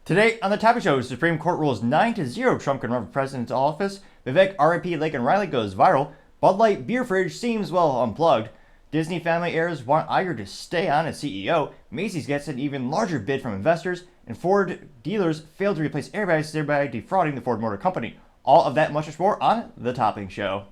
Today on the Topic Show, Supreme Court rules 9-0 Trump can run for president's office. Vivek R.I.P. Laken Riley goes viral. Bud Light beer fridge seems well unplugged. Disney family heirs want Iger to stay on as CEO. Macy's gets an even larger bid from investors. And Ford dealers failed to replace airbags, thereby defrauding the Ford Motor Company. All of that and much more on the Topping Show.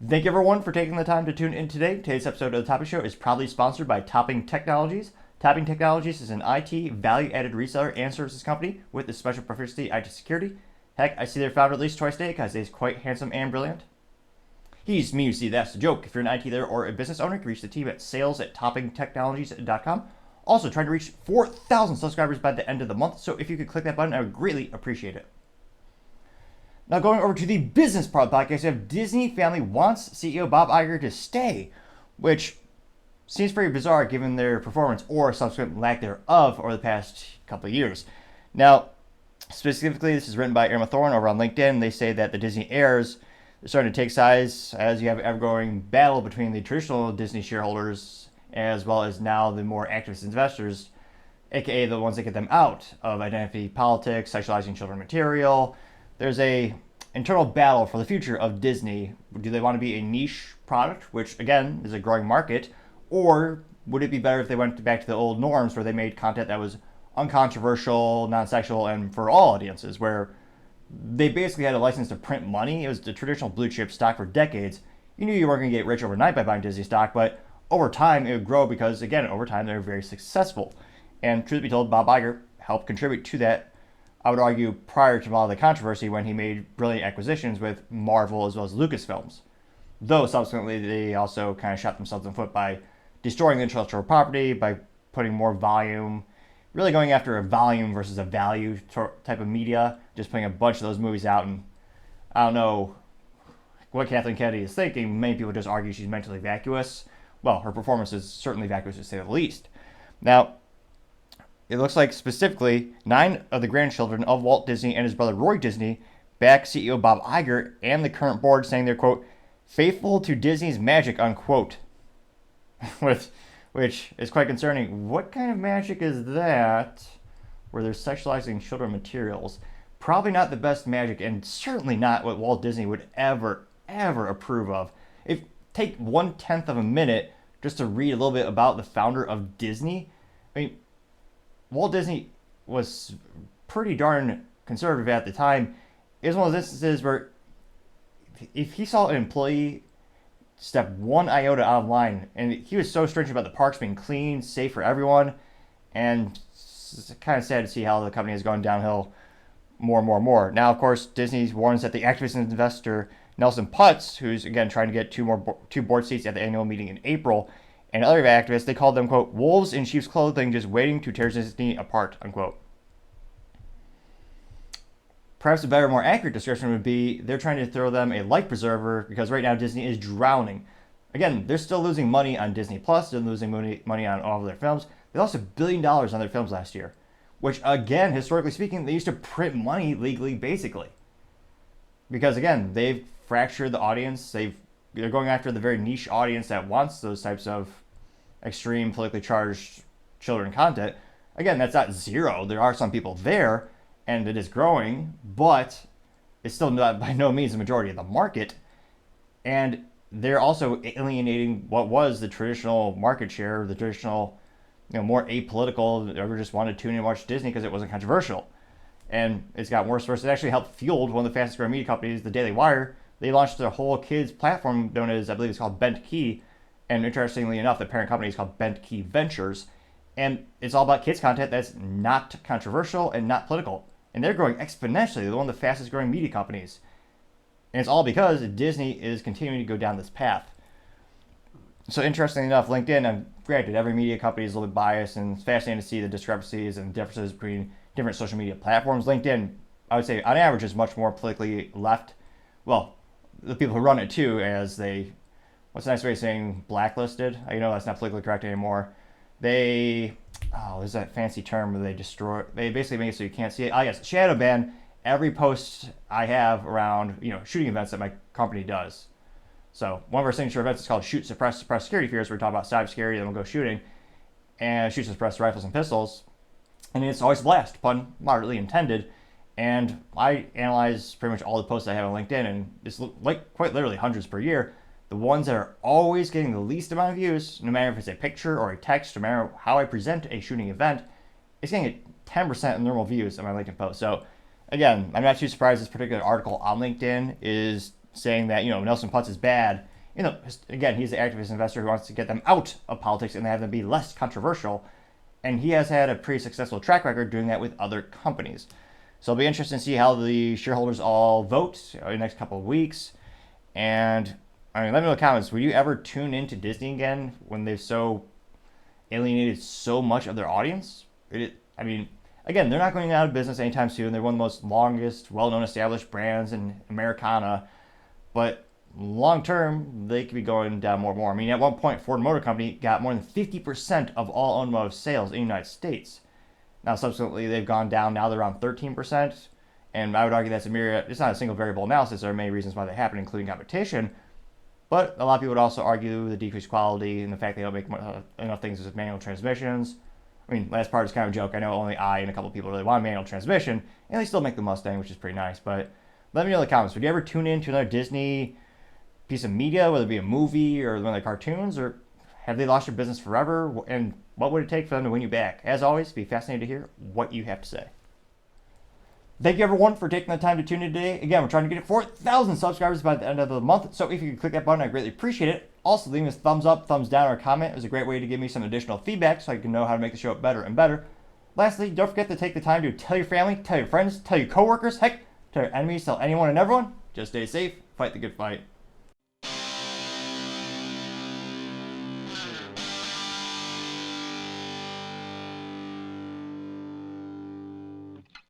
Thank you everyone for taking the time to tune in today. Today's episode of the Topping Show is proudly sponsored by Topping Technologies. Topping Technologies is an IT value-added reseller and services company with a special proficiency IT security. Heck, I see their founder at least twice a day because he's quite handsome and brilliant. He's me, you see, that's the joke. If you're an IT leader or a business owner, you can reach the team at sales@toppingtechnologies.com. Also, trying to reach 4,000 subscribers by the end of the month, so if you could click that button, I would greatly appreciate it. Now going over to the business part of the podcast, we have Disney family wants CEO Bob Iger to stay, which seems pretty bizarre given their performance or subsequent lack thereof over the past couple of years. Now, specifically, this is written by Irma Thorne over on LinkedIn. They say that the Disney heirs are starting to take sides as you have an ever-growing battle between the traditional Disney shareholders as well as now the more activist investors, aka the ones that get them out of identity politics, sexualizing children material. There's a internal battle for the future of Disney. Do they want to be a niche product, which again is a growing market, or would it be better if they went back to the old norms where they made content that was uncontroversial, non-sexual, and for all audiences, where they basically had a license to print money? It was the traditional blue chip stock for decades. You knew you weren't going to get rich overnight by buying Disney stock, but over time it would grow because, again, over time they were very successful. And truth be told, Bob Iger helped contribute to that. I would argue prior to all the controversy when he made brilliant acquisitions with Marvel as well as Lucasfilms. Though subsequently they also kind of shot themselves in the foot by destroying the intellectual property, by putting more volume, really going after a volume versus a value type of media, just putting a bunch of those movies out. And I don't know what Kathleen Kennedy is thinking. Many people just argue she's mentally vacuous. Well, her performance is certainly vacuous to say the least. Now, it looks like specifically 9 of the grandchildren of Walt Disney and his brother Roy Disney back CEO Bob Iger and the current board, saying they're, quote, faithful to Disney's magic, unquote. Which is quite concerning. What kind of magic is that where they're sexualizing children materials? Probably not the best magic, and certainly not what Walt Disney would ever approve of. If take 1/10 of a minute just to read a little bit about the founder of Disney, I mean, Walt Disney was pretty darn conservative at the time. It was one of those instances where if he saw an employee step one iota out of line, and he was so stringent about the parks being clean, safe for everyone, and it's kind of sad to see how the company has gone downhill more. Now, of course, Disney warns that the activist investor Nelson Putz, who's again trying to get two board seats at the annual meeting in April, and other activists, they called them, quote, wolves in sheep's clothing just waiting to tear Disney apart, unquote. Perhaps a better, more accurate description would be they're trying to throw them a life preserver because right now Disney is drowning. Again, they're still losing money on Disney Plus. They're losing money on all of their films. They lost $1 billion on their films last year, which, again, historically speaking, they used to print money legally, basically. Because, again, they've fractured the audience. They're going after the very niche audience that wants those types of extreme politically charged children content. Again, that's not zero. There are some people there, and it is growing, but it's still not by no means the majority of the market. And they're also alienating what was the traditional market share, the traditional, more apolitical, everyone just wanted to tune in and watch Disney because it wasn't controversial. And it's gotten worse. It actually helped fuel one of the fastest growing media companies, the Daily Wire. They launched their whole kids platform known as, I believe it's called Bent Key. And interestingly enough, the parent company is called Bent Key Ventures. And it's all about kids content that's not controversial and not political. And they're growing exponentially. They're one of the fastest growing media companies. And it's all because Disney is continuing to go down this path. So interestingly enough, LinkedIn, granted, every media company is a little bit biased, and it's fascinating to see the discrepancies and differences between different social media platforms. LinkedIn, I would say, on average, is much more politically left. Well, the people who run it too, as they, what's a nice way of saying blacklisted? I know that's not politically correct anymore. There's that fancy term where they basically make it so you can't see it. Yes, shadow ban every post I have around, shooting events that my company does. So one of our signature events is called Shoot, Suppress, Suppress Security Fears, where we talk about cybersecurity, then we'll go shooting, and shoot, suppress rifles and pistols. And it's always a blast, pun moderately intended. And I analyze pretty much all the posts I have on LinkedIn, and it's like quite literally hundreds per year. The ones that are always getting the least amount of views, no matter if it's a picture or a text, no matter how I present a shooting event, it's getting 10% of normal views on my LinkedIn post. So again, I'm not too surprised this particular article on LinkedIn is saying that, Nelson Putz is bad. Again, he's an activist investor who wants to get them out of politics and have them be less controversial. And he has had a pretty successful track record doing that with other companies. So it'll be interesting to see how the shareholders all vote in the next couple of weeks. And let me know in the comments, will you ever tune into Disney again when they've so alienated so much of their audience? Again, they're not going out of business anytime soon. They're one of the most longest, well-known established brands in Americana. But long term, they could be going down more and more. At one point, Ford Motor Company got more than 50% of all automotive sales in the United States. Now, subsequently, they've gone down. Now they're around 13%. And I would argue that's it's not a single variable analysis. There are many reasons why they happen, including competition. But a lot of people would also argue the decreased quality and the fact they don't make enough things with manual transmissions. Last part is kind of a joke. I know only I and a couple of people really want a manual transmission, and they still make the Mustang, which is pretty nice. But let me know in the comments. Would you ever tune in to another Disney piece of media, whether it be a movie or one of their cartoons, or have they lost their business forever? And what would it take for them to win you back? As always, be fascinated to hear what you have to say. Thank you, everyone, for taking the time to tune in today. Again, we're trying to get 4,000 subscribers by the end of the month, so if you could click that button, I'd greatly appreciate it. Also, leaving us a thumbs up, thumbs down, or a comment is a great way to give me some additional feedback so I can know how to make the show better and better. Lastly, don't forget to take the time to tell your family, tell your friends, tell your coworkers, heck, tell your enemies, tell anyone and everyone. Just stay safe, fight the good fight.